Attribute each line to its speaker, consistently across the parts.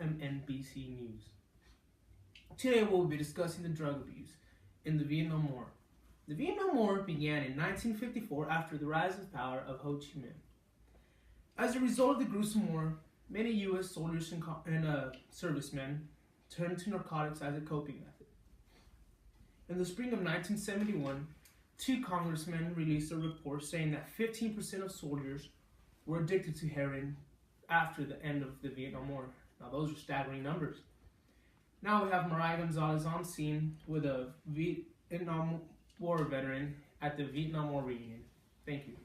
Speaker 1: WMNBC News. Today we'll be discussing the drug abuse in the Vietnam War. The Vietnam War began in 1954 after the rise of power of Ho Chi Minh. As a result of the gruesome war, many U.S. soldiers and servicemen turned to narcotics as a coping method. In the spring of 1971, two congressmen released a report saying that 15% of soldiers were addicted to heroin after the end of the Vietnam War. Now those are staggering numbers. Now we have Mariah Gonzalez on scene with a Vietnam War veteran at the Vietnam War reunion. Thank you.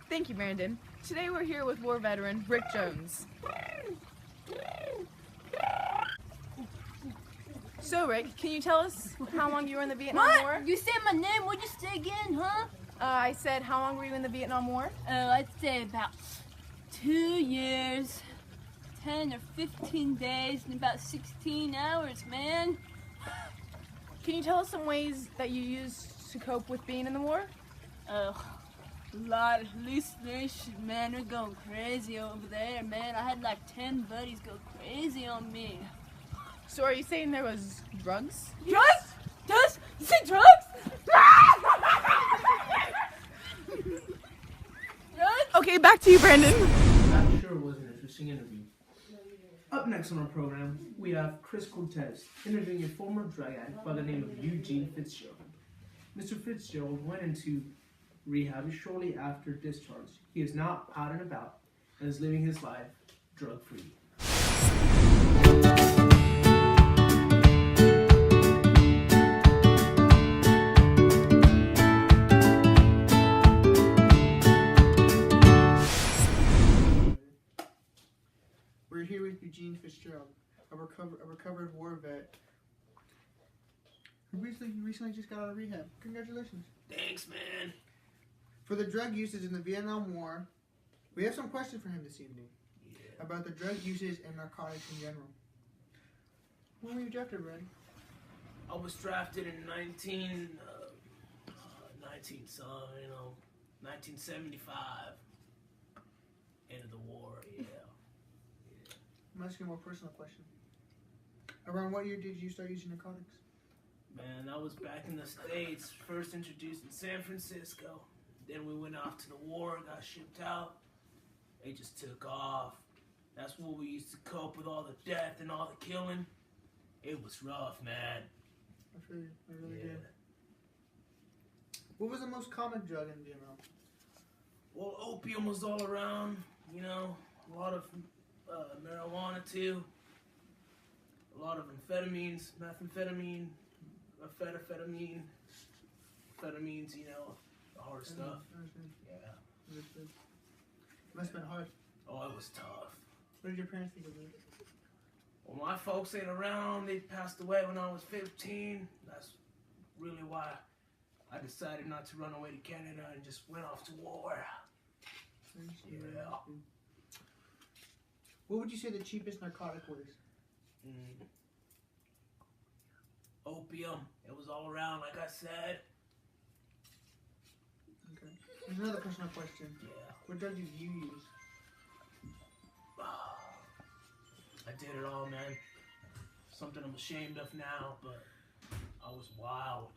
Speaker 2: Thank you, Brandon. Today we're here with war veteran Rick Jones. So Rick, can you tell us how long you were in the Vietnam War?
Speaker 3: You said my name, what'd you say again, huh?
Speaker 2: I said, how long were you in the Vietnam War?
Speaker 3: I'd say about 2 years, 10 or 15 days, and about 16 hours, man.
Speaker 2: Can you tell us some ways that you used to cope with being in the war?
Speaker 3: A lot of hallucinations, man. We're going crazy over there, man. I had like 10 buddies go crazy on me.
Speaker 2: So are you saying there was drugs?
Speaker 3: Drugs? Drugs? You say drugs?
Speaker 2: Okay, back to you, Brandon.
Speaker 1: That sure was an interesting interview. Up next on our program, we have Chris Cortez interviewing a former drug addict by the name of Eugene Fitzgerald. Mr. Fitzgerald went into rehab shortly after discharge. He is now out and about and is living his life drug-free.
Speaker 4: We're here with Eugene Fitzgerald, a recovered war vet who recently just got out of rehab. Congratulations.
Speaker 1: Thanks, man.
Speaker 4: For the drug usage in the Vietnam War, we have some questions for him this evening about the drug usage and narcotics in general. When were you drafted, Ray?
Speaker 1: I was drafted in 1975. End of the war, yeah.
Speaker 4: I'm asking a more personal question. Around what year did you start using narcotics?
Speaker 1: Man, that was back in the States, first introduced in San Francisco. Then we went off to the war, got shipped out. It just took off. That's what we used to cope with all the death and all the killing. It was rough, man.
Speaker 4: I feel you. I really did. What was the most common drug in Vietnam?
Speaker 1: Well, opium was all around, you know, a lot of marijuana too, a lot of amphetamines, methamphetamine, amphetamines, you know, the hard stuff. Yeah.
Speaker 4: It must have been hard.
Speaker 1: Oh, it was tough.
Speaker 4: What did your parents think of it?
Speaker 1: Well, my folks ain't around. They passed away when I was 15. That's really why I decided not to run away to Canada and just went off to war. Yeah.
Speaker 4: What would you say the cheapest narcotic was?
Speaker 1: Opium. It was all around, like I said.
Speaker 4: Okay. There's another personal question.
Speaker 1: Yeah.
Speaker 4: What drug did you use?
Speaker 1: I did it all, man. Something I'm ashamed of now, but I was wild.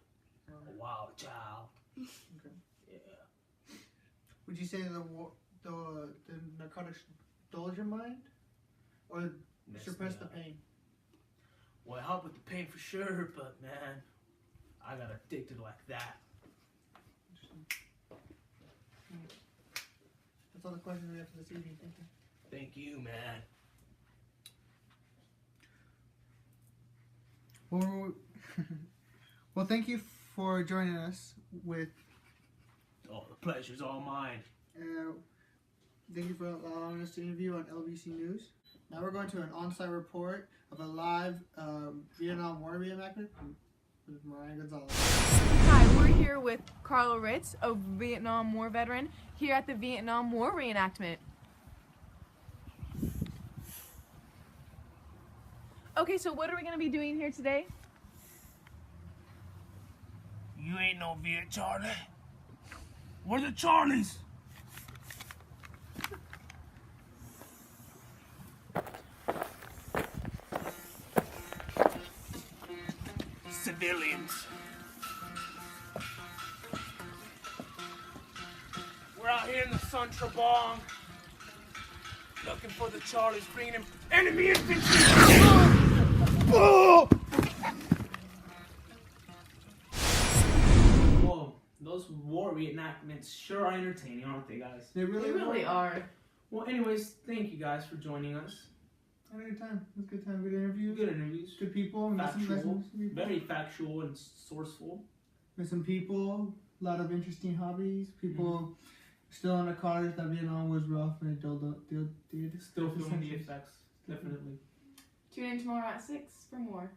Speaker 1: A wild child.
Speaker 4: Okay.
Speaker 1: Yeah.
Speaker 4: Would you say the narcotics dulled your mind? Or suppressed the pain?
Speaker 1: Well, it helped with the pain for sure, but man, I got addicted like that.
Speaker 4: That's all the questions we have for this evening. Thank you.
Speaker 1: Thank you, man.
Speaker 4: Well, thank you for joining us with...
Speaker 1: Oh, the pleasure's all mine.
Speaker 4: Thank you for allowing us to interview on LBC News. Now we're going to an on-site report of a live Vietnam War reenactment with Mariah Gonzalez.
Speaker 2: Hi, we're here with Carlo Ritz, a Vietnam War veteran, here at the Vietnam War reenactment. Okay, so what are we going to be doing here today?
Speaker 1: You ain't no Viet Charlie. Where the Charlies? civilians. We're out here in the Sun Trabong, looking for the Charlie's Green and enemy infantry. Oh! Whoa, those war reenactments sure are entertaining, aren't they, guys?
Speaker 4: They
Speaker 2: They really are.
Speaker 1: Well, anyways, thank you guys for joining us.
Speaker 4: Had a good time. It was a good time. Good interviews.
Speaker 1: Good interviews.
Speaker 4: Good people. Met some
Speaker 1: Factual.
Speaker 4: people.
Speaker 1: Very factual and sourceful.
Speaker 4: Met some people. A lot of interesting hobbies. People still in the college. That Vietnam was rough and it did.
Speaker 1: Still feeling the effects. Definitely.
Speaker 2: Tune in tomorrow at 6 for more.